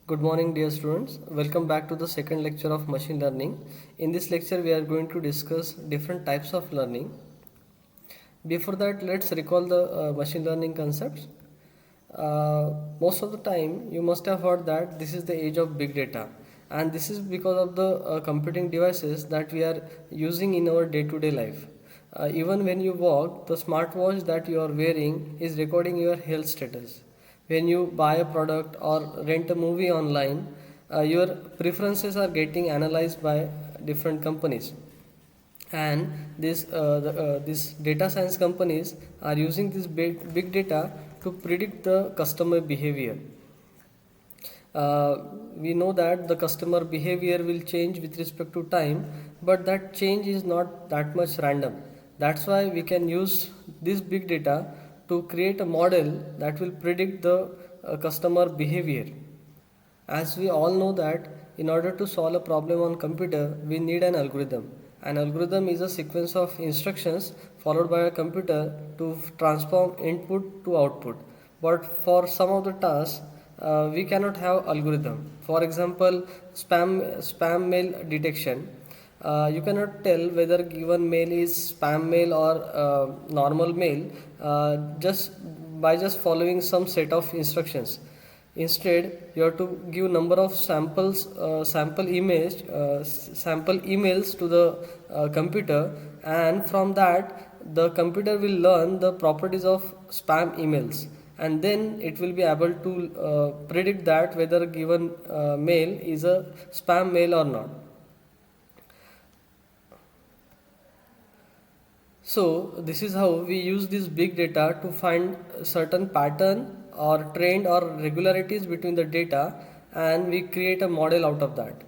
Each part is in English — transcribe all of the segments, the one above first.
Good morning, dear students. Welcome back to the second lecture of machine learning. In this lecture, we are going to discuss different types of learning. Before that, let's recall the machine learning concepts. Most of the time, you must have heard that this is the age of big data, and this is because of the computing devices that we are using in our day-to-day life. Even when you walk, the smartwatch that you are wearing is recording your health status. When you buy a product or rent a movie online, your preferences are getting analyzed by different companies, and these data science companies are using this big data to predict the customer behavior. We know that the customer behavior will change with respect to time, but that change is not that much random. That's why we can use this big data to create a model that will predict the customer behavior. As we all know that in order to solve a problem on computer, we need an algorithm. An algorithm is a sequence of instructions followed by a computer to transform input to output. But for some of the tasks, we cannot have algorithm. For example, spam mail detection. You cannot tell whether given mail is spam mail or normal mail just by just following some set of instructions. Instead, you have to give number of sample emails to the computer, and from that, the computer will learn the properties of spam emails, and then it will be able to predict that whether given mail is a spam mail or not. So this is how we use this big data to find a certain pattern or trend or regularities between the data, and we create a model out of that.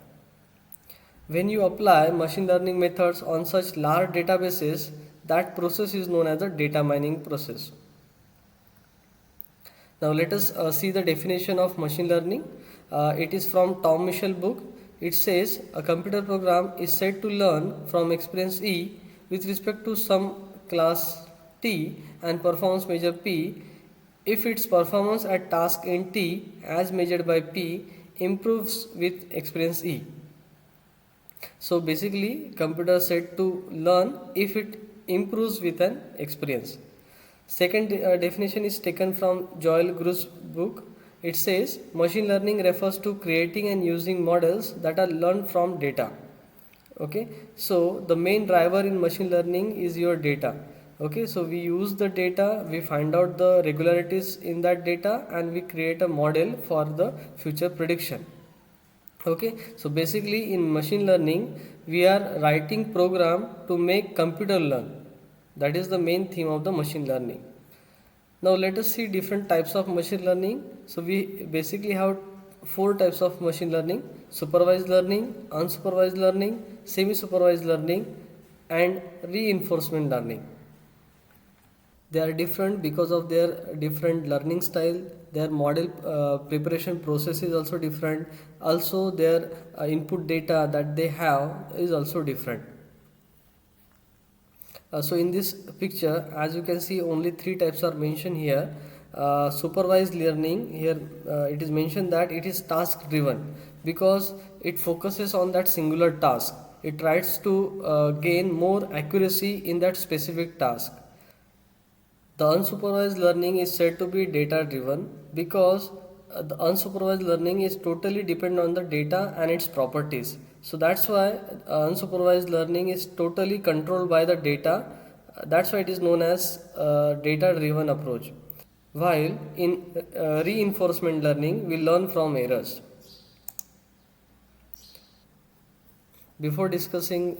When you apply machine learning methods on such large databases, that process is known as the data mining process. Now let us see the definition of machine learning. It is from Tom Mitchell book. It says a computer program is said to learn from experience E with respect to some class T and performance measure P if its performance at task in T as measured by P improves with experience E. So basically, computer said to learn if it improves with an experience. Second definition is taken from Joel Gruz's book. It says machine learning refers to creating and using models that are learned from data. Okay, so the main driver in machine learning is your data. Okay, so we use the data, we find out the regularities in that data, and we create a model for the future prediction. Okay, so basically in machine learning we are writing program to make computer learn. That is the main theme of the machine learning. Now let us see different types of machine learning. So we basically have four types of machine learning: supervised learning, unsupervised learning, semi-supervised learning, and reinforcement learning. They are different because of their different learning style. Their model preparation process is also different. Also their input data that they have is also different. So in this picture, as you can see, only three types are mentioned here. Supervised learning, here it is mentioned that it is task driven because it focuses on that singular task. It tries to gain more accuracy in that specific task. The unsupervised learning is said to be data driven because the unsupervised learning is totally dependent on the data and its properties. So that's why unsupervised learning is totally controlled by the data. That's why it is known as data driven approach. While in reinforcement learning, we learn from errors. Before discussing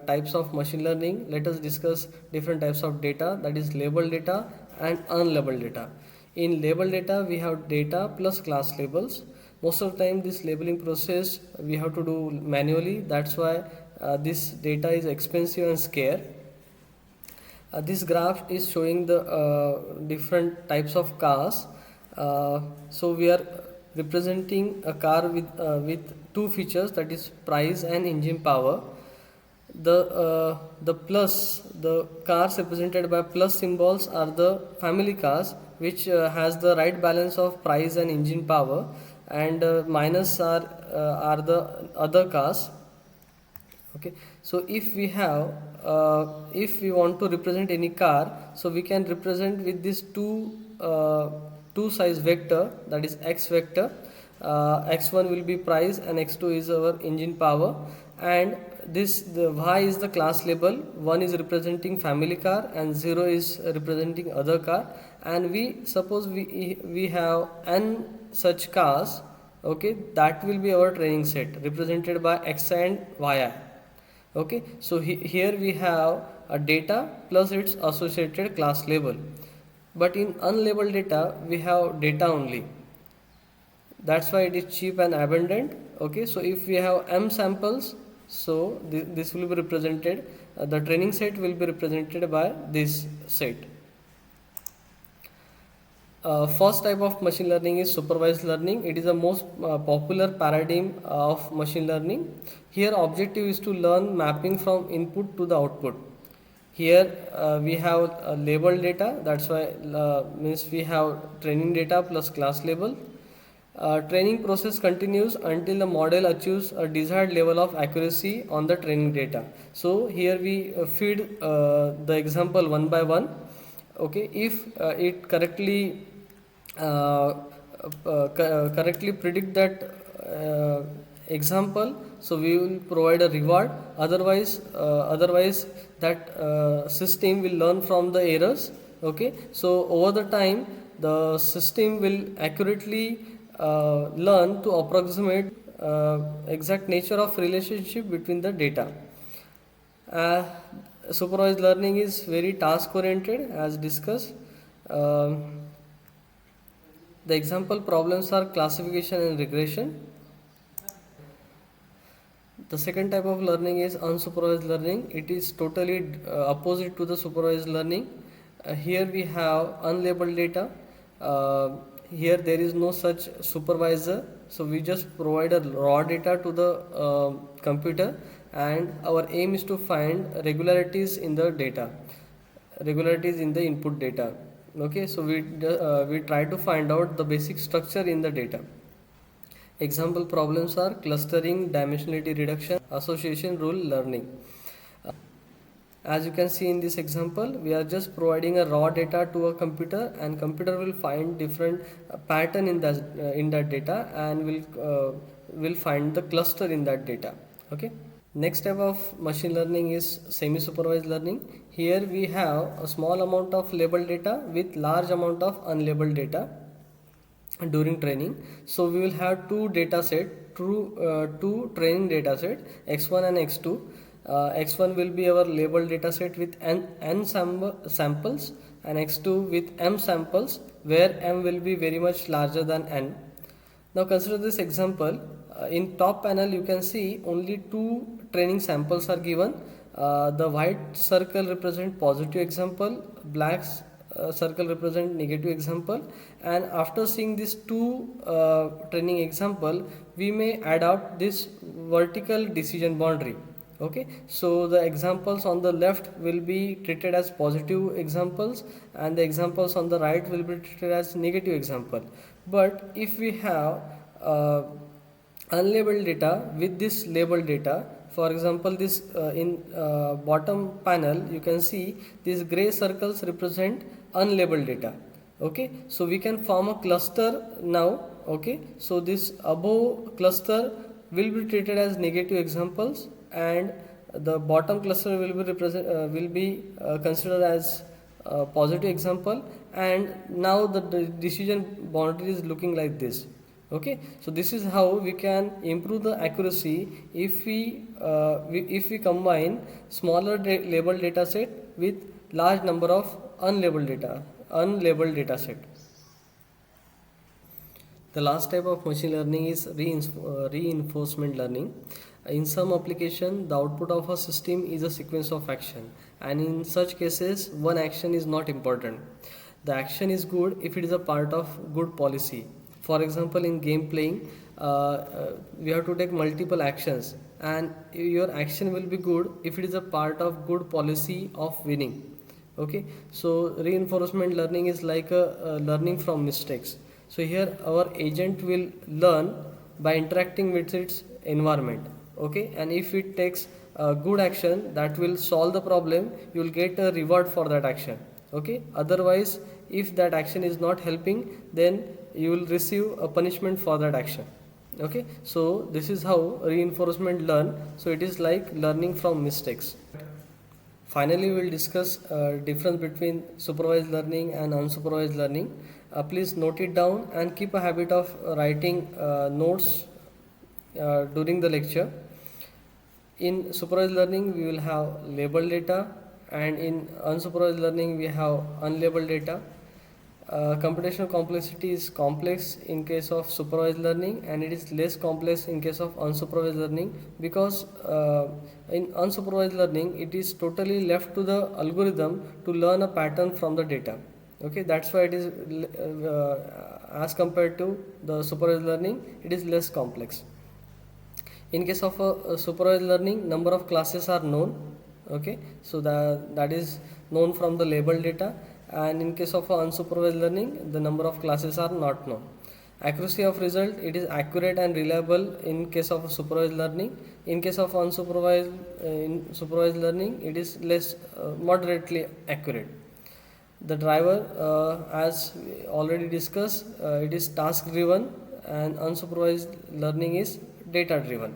types of machine learning, let us discuss different types of data, that is labeled data and unlabeled data. In labeled data, we have data plus class labels. Most of the time this labeling process we have to do manually. That's why this data is expensive and scarce. This graph is showing the different types of cars. So we are representing a car with two features, that is price and engine power. The cars represented by plus symbols are the family cars, which has the right balance of price and engine power, and minus are the other cars. Okay, so if we want to represent any car, so we can represent with this two size vector, that is x vector. X1 will be price and x2 is our engine power, and the y is the class label. 1 is representing family car and 0 is representing other car, and we suppose we have n such cars. Okay, that will be our training set represented by x and yi. Okay, so here we have a data plus its associated class label, but in unlabeled data we have data only. That's why it is cheap and abundant. Okay, so if we have m samples, so this will be represented, the training set will be represented by this set. First type of machine learning is supervised learning. It is the most popular paradigm of machine learning. Here objective is to learn mapping from input to the output. Here we have labeled data, that's why means we have training data plus class label. Training process continues until the model achieves a desired level of accuracy on the training data. So here we feed the example one by one. Okay, if it correctly correctly predict that example, so we will provide a reward. Otherwise that system will learn from the errors. Okay, so over the time the system will accurately learn to approximate exact nature of relationship between the data. Supervised learning is very task oriented as discussed. The example problems are classification and regression. The second type of learning is unsupervised learning. It is totally opposite to the supervised learning. Here we have unlabeled data. Here there is no such supervisor, so we just provide a raw data to the computer, and our aim is to find regularities in the data, regularities in the input data. Okay, so we try to find out the basic structure in the data. Example problems are clustering, dimensionality reduction, association rule learning. As you can see in this example, we are just providing a raw data to a computer, and computer will find different pattern in that data, and will find the cluster in that data. Okay. Next type of machine learning is semi-supervised learning. Here we have a small amount of labeled data with large amount of unlabeled data during training. So we will have two data set, two training data set, x1 and x2. X1 will be our labeled data set with n samples, and x2 with m samples, where m will be very much larger than n. Now consider this example. In top panel you can see only two training samples are given. The white circle represent positive example, black circle represent negative example, and after seeing these two training example, we may adopt this vertical decision boundary. Okay, so the examples on the left will be treated as positive examples, and the examples on the right will be treated as negative example. But if we have unlabeled data with this labeled data, for example this in bottom panel you can see these gray circles represent unlabeled data. Okay, so we can form a cluster now. Okay, so this above cluster will be treated as negative examples, and the bottom cluster will be considered as positive example, and now the decision boundary is looking like this. Okay, so this is how we can improve the accuracy if we combine smaller labeled data set with large number of unlabeled data set. The last type of machine learning is reinforcement learning. In some application, the output of a system is a sequence of action, and in such cases, one action is not important. The action is good if it is a part of good policy. For example, in game playing, we have to take multiple actions, and your action will be good if it is a part of good policy of winning. Okay, so reinforcement learning is like a learning from mistakes. So here our agent will learn by interacting with its environment. Okay, and if it takes a good action that will solve the problem, you will get a reward for that action. Okay, otherwise if that action is not helping, then you will receive a punishment for that action. Okay, so this is how reinforcement learn. So it is like learning from mistakes. Finally, we will discuss difference between supervised learning and unsupervised learning. Please note it down and keep a habit of writing notes during the lecture. In supervised learning, we will have labeled data, and in unsupervised learning, we have unlabeled data. Computational complexity is complex in case of supervised learning, and it is less complex in case of unsupervised learning, because in unsupervised learning it is totally left to the algorithm to learn a pattern from the data. Okay, that's why it is as compared to the supervised learning, it is less complex. In case of a supervised learning, number of classes are known. Okay, so that is known from the labeled data, and in case of unsupervised learning, the number of classes are not known. Accuracy of result, it is accurate and reliable in case of supervised learning. In case of unsupervised in supervised learning, it is less moderately accurate. The driver, as we already discussed, it is task driven, and unsupervised learning is data driven.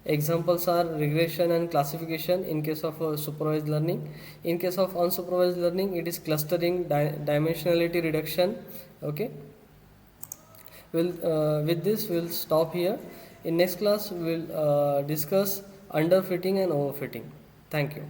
Examples are regression and classification in case of supervised learning. In case of unsupervised learning, it is clustering, dimensionality reduction. Okay, with this we'll stop here. In next class we'll discuss underfitting and overfitting. Thank you.